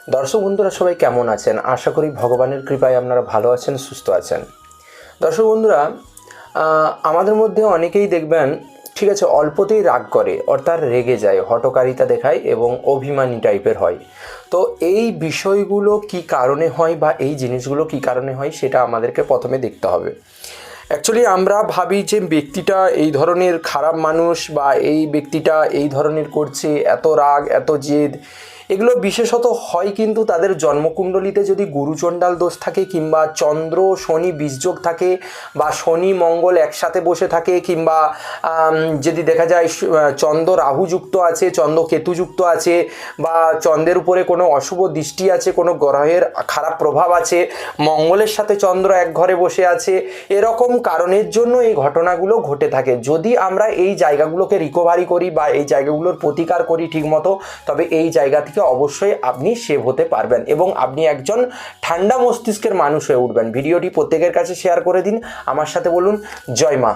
দর্শক বন্ধুরা সবাই কেমন আছেন? আশা করি ভগবানের কৃপায় আপনারা ভালো আছেন, সুস্থ আছেন। দর্শক বন্ধুরা, আমাদের মধ্যে অনেকেই দেখবেন, ঠিক আছে, অল্পতেই রাগ করে, অর্থাৎ রেগে যায়, হঠকারিতা দেখায় এবং অভিমানী টাইপের হয়। তো এই বিষয়গুলো কি কারণে হয় বা এই জিনিসগুলো কি কারণে হয় সেটা আমাদেরকে প্রথমে দেখতে হবে। অ্যাকচুয়ালি আমরা ভাবি যে ব্যক্তিটা এই ধরনের খারাপ মানুষ বা এই ব্যক্তিটা এই ধরনের করছে, এত রাগ, এত জেদ, এগুলো বিশেষত হয় কিন্তু তাদের জন্মকুণ্ডলিতে যদি গুরুচণ্ডাল দোষ থাকে, কিংবা চন্দ্র শনি বীজযোগ থাকে, বা শনি মঙ্গল একসাথে বসে থাকে, কিংবা যদি দেখা যায় চন্দ্র রাহু যুক্ত আছে, চন্দ্র কেতু যুক্ত আছে, বা চন্দ্রের উপরে কোনো অশুভ দৃষ্টি আছে, কোনো গ্রহের খারাপ প্রভাব আছে, মঙ্গলের সাথে চন্দ্র এক ঘরে বসে আছে, এরকম কারণের জন্য এই ঘটনাগুলো ঘটে থাকে। যদি আমরা এই জায়গাগুলোকে রিকভারি করি বা এই জায়গাগুলোর প্রতিকার করি ঠিকমতো, তবে এই জায়গা থেকে অবশ্যই আপনি সেভ হতে পারবেন এবং আপনি একজন ঠান্ডা মস্তিষ্কের মানুষ হয়ে উঠবেন। ভিডিওটি প্রত্যেকের কাছে শেয়ার করে দিন, আমার সাথে বলুন জয় মা।